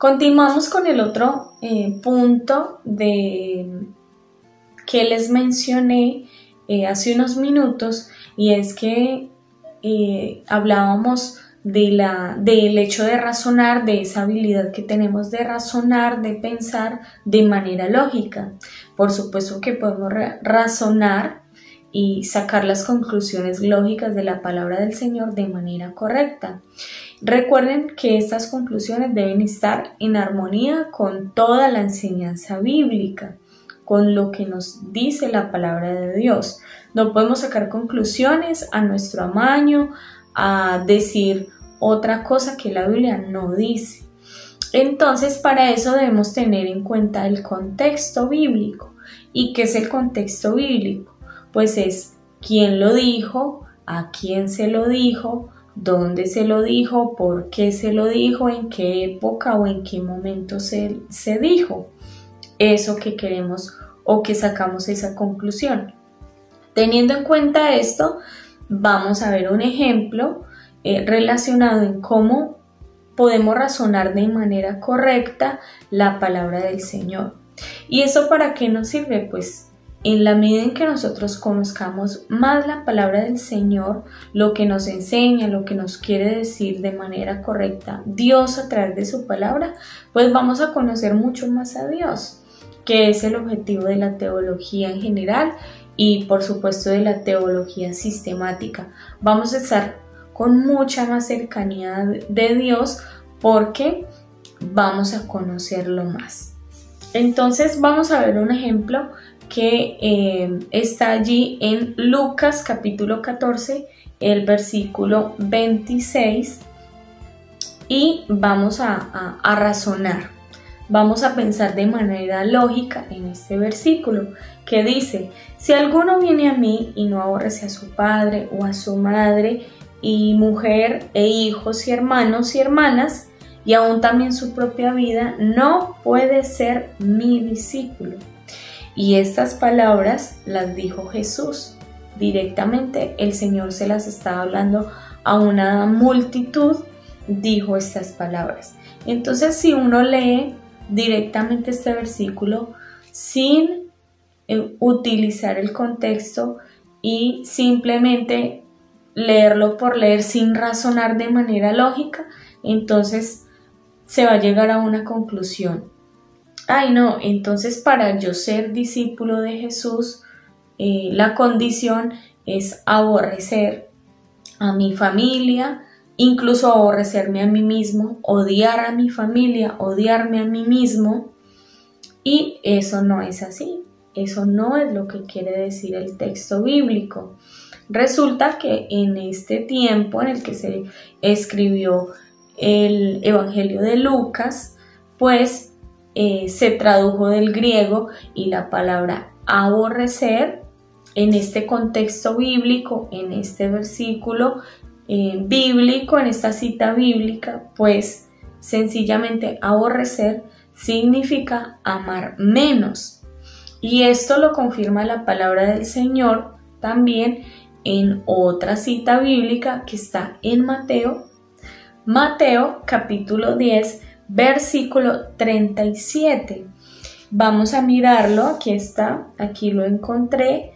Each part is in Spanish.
Continuamos con el otro punto que les mencioné hace unos minutos, y es que hablábamos del hecho de razonar, de esa habilidad que tenemos de razonar, de pensar de manera lógica. Por supuesto que podemos razonar y sacar las conclusiones lógicas de la palabra del Señor de manera correcta. Recuerden que estas conclusiones deben estar en armonía con toda la enseñanza bíblica, con lo que nos dice la palabra de Dios. No podemos sacar conclusiones a nuestro amaño, a decir otra cosa que la Biblia no dice. Entonces, para eso debemos tener en cuenta el contexto bíblico. ¿Y qué es el contexto bíblico? Pues es quién lo dijo, a quién se lo dijo, dónde se lo dijo, por qué se lo dijo, en qué época o en qué momento se dijo eso que queremos o que sacamos esa conclusión. Teniendo en cuenta esto, vamos a ver un ejemplo relacionado en cómo podemos razonar de manera correcta la palabra del Señor. ¿Y eso para qué nos sirve? Pues en la medida en que nosotros conozcamos más la palabra del Señor, lo que nos enseña, lo que nos quiere decir de manera correcta Dios a través de su palabra, pues vamos a conocer mucho más a Dios, que es el objetivo de la teología en general y por supuesto de la teología sistemática. Vamos a estar con mucha más cercanía de Dios porque vamos a conocerlo más. Entonces vamos a ver un ejemplo que está allí en Lucas capítulo 14, el versículo 26, y vamos a razonar, vamos a pensar de manera lógica en este versículo que dice: si alguno viene a mí y no aborrece a su padre o a su madre y mujer e hijos y hermanos y hermanas, y aún también su propia vida, no puede ser mi discípulo. Y estas palabras las dijo Jesús. Directamente el Señor se las estaba hablando a una multitud, dijo estas palabras. Entonces, si uno lee directamente este versículo sin utilizar el contexto y simplemente leerlo por leer sin razonar de manera lógica, entonces se va a llegar a una conclusión. Ay, no, entonces para yo ser discípulo de Jesús, la condición es aborrecer a mi familia, incluso aborrecerme a mí mismo, odiar a mi familia, odiarme a mí mismo, y eso no es así, eso no es lo que quiere decir el texto bíblico. Resulta que en este tiempo en el que se escribió el Evangelio de Lucas, pues se tradujo del griego, y la palabra aborrecer en este contexto bíblico, en este versículo bíblico, en esta cita bíblica, pues sencillamente aborrecer significa amar menos. Y esto lo confirma la palabra del Señor también en otra cita bíblica que está en Mateo capítulo 10, versículo 37. Vamos a mirarlo, aquí está, aquí lo encontré.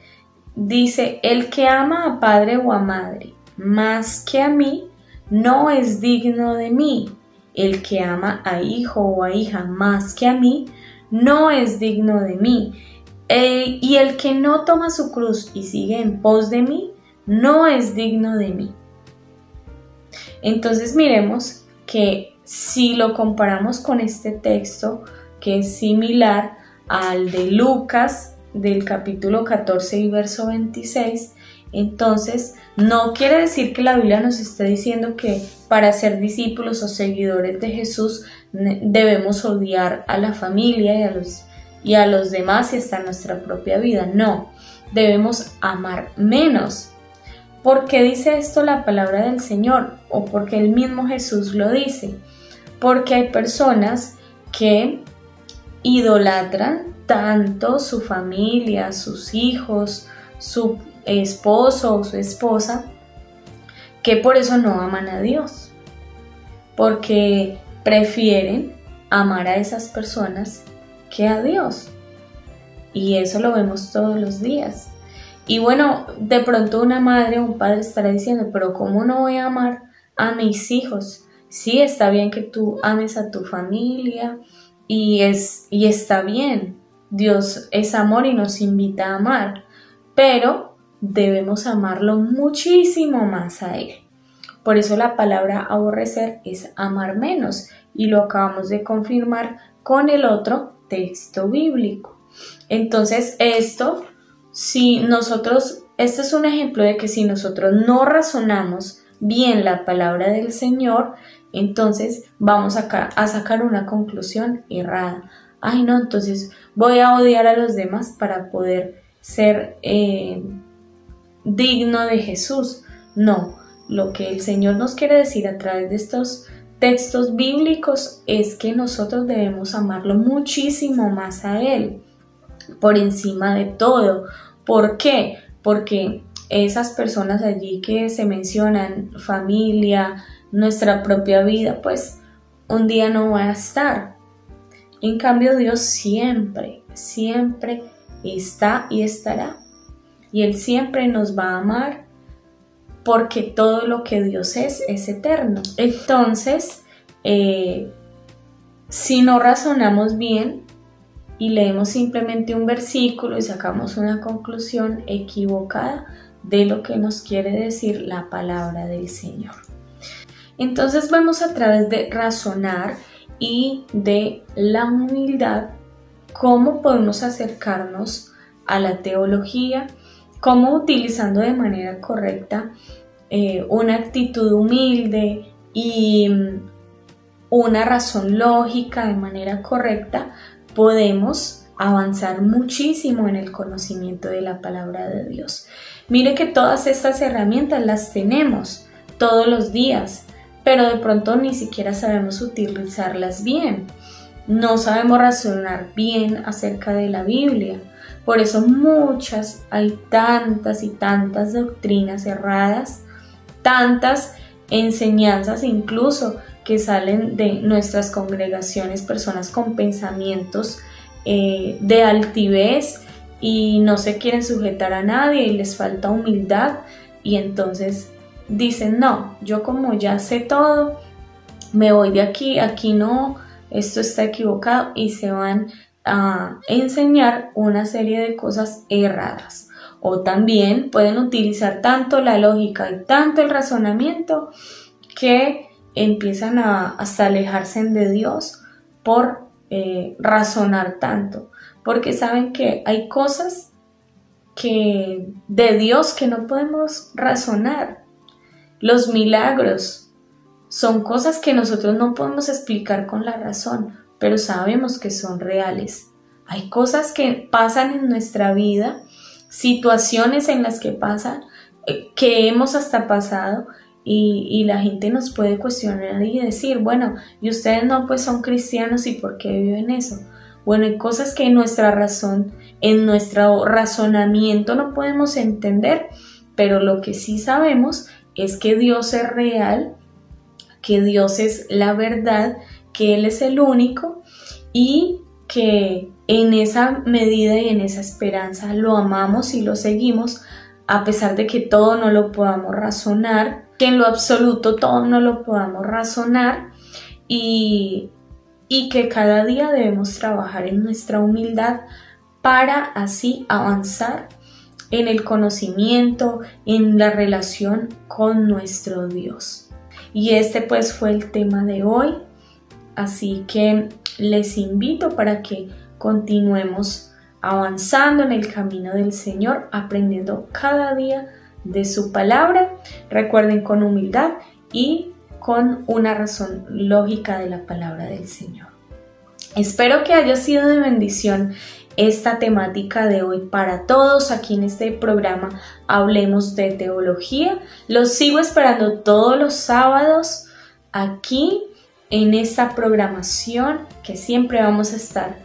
Dice: el que ama a padre o a madre más que a mí, no es digno de mí. El que ama a hijo o a hija más que a mí, no es digno de mí. Y el que no toma su cruz y sigue en pos de mí, no es digno de mí. Entonces miremos que si lo comparamos con este texto, que es similar al de Lucas del capítulo 14 y verso 26, entonces no quiere decir que la Biblia nos esté diciendo que para ser discípulos o seguidores de Jesús debemos odiar a la familia y a los demás y hasta nuestra propia vida. No, debemos amar menos. ¿Por qué dice esto la palabra del Señor? ¿O porque el mismo Jesús lo dice? Porque hay personas que idolatran tanto su familia, sus hijos, su esposo o su esposa, que por eso no aman a Dios, porque prefieren amar a esas personas que a Dios. Y eso lo vemos todos los días. Y bueno, de pronto una madre o un padre estará diciendo, pero ¿cómo no voy a amar a mis hijos? Sí, está bien que tú ames a tu familia y está bien. Dios es amor y nos invita a amar, pero debemos amarlo muchísimo más a Él. Por eso la palabra aborrecer es amar menos, y lo acabamos de confirmar con el otro texto bíblico. Entonces este es un ejemplo de que si nosotros no razonamos bien la palabra del Señor, entonces vamos a sacar una conclusión errada. Ay, no, entonces voy a odiar a los demás para poder ser digno de Jesús. No, lo que el Señor nos quiere decir a través de estos textos bíblicos es que nosotros debemos amarlo muchísimo más a Él, por encima de todo. ¿Por qué? Porque esas personas allí que se mencionan, familia, nuestra propia vida, pues un día no va a estar. En cambio, Dios siempre, siempre está y estará. Y Él siempre nos va a amar porque todo lo que Dios es eterno. Entonces, si no razonamos bien y leemos simplemente un versículo y sacamos una conclusión equivocada de lo que nos quiere decir la palabra del Señor. Entonces vemos a través de razonar y de la humildad cómo podemos acercarnos a la teología, cómo utilizando de manera correcta una actitud humilde y una razón lógica de manera correcta, podemos avanzar muchísimo en el conocimiento de la palabra de Dios. Mire que todas estas herramientas las tenemos todos los días, pero de pronto ni siquiera sabemos utilizarlas bien. No sabemos razonar bien acerca de la Biblia. Por eso hay tantas y tantas doctrinas erradas, tantas enseñanzas incluso que salen de nuestras congregaciones, personas con pensamientos de altivez y no se quieren sujetar a nadie y les falta humildad, y entonces dicen, no, yo como ya sé todo, me voy de aquí, aquí no, esto está equivocado, y se van a enseñar una serie de cosas erradas. O también pueden utilizar tanto la lógica y tanto el razonamiento que empiezan hasta alejarse de Dios por razonar tanto, porque saben que hay cosas de Dios que no podemos razonar. Los milagros son cosas que nosotros no podemos explicar con la razón, pero sabemos que son reales. Hay cosas que pasan en nuestra vida, situaciones en las que pasan, que hemos hasta pasado, y la gente nos puede cuestionar y decir, bueno, y ustedes no pues son cristianos, ¿y por qué viven eso? Bueno, hay cosas que en nuestra razón, en nuestro razonamiento no podemos entender, pero lo que sí sabemos es que Dios es real, que Dios es la verdad, que Él es el único, y que en esa medida y en esa esperanza lo amamos y lo seguimos, a pesar de que todo no lo podamos razonar, que en lo absoluto todo no lo podamos razonar, y que cada día debemos trabajar en nuestra humildad para así avanzar en el conocimiento, en la relación con nuestro Dios. Y este pues fue el tema de hoy, así que les invito para que continuemos avanzando en el camino del Señor, aprendiendo cada día de su palabra. Recuerden, con humildad y con una razón lógica de la palabra del Señor. Espero que haya sido de bendición esta temática de hoy para todos aquí en este programa Hablemos de Teología. Los sigo esperando todos los sábados aquí en esta programación, que siempre vamos a estar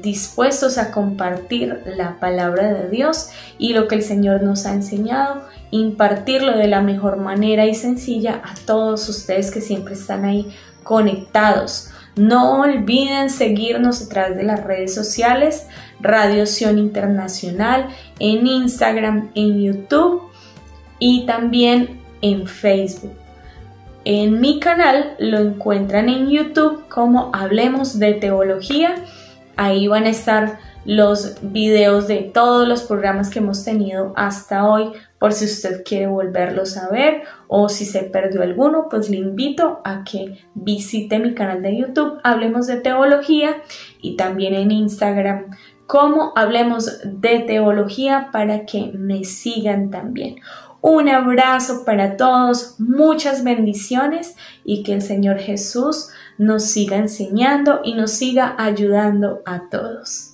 dispuestos a compartir la palabra de Dios y lo que el Señor nos ha enseñado, impartirlo de la mejor manera y sencilla a todos ustedes que siempre están ahí conectados. No olviden seguirnos a través de las redes sociales, Radio Sion Internacional, en Instagram, en YouTube y también en Facebook. En mi canal lo encuentran en YouTube como Hablemos de Teología. Ahí van a estar los videos de todos los programas que hemos tenido hasta hoy, por si usted quiere volverlos a ver o si se perdió alguno, pues le invito a que visite mi canal de YouTube Hablemos de Teología y también en Instagram como Hablemos de Teología para que me sigan también. Un abrazo para todos, muchas bendiciones y que el Señor Jesús nos siga enseñando y nos siga ayudando a todos.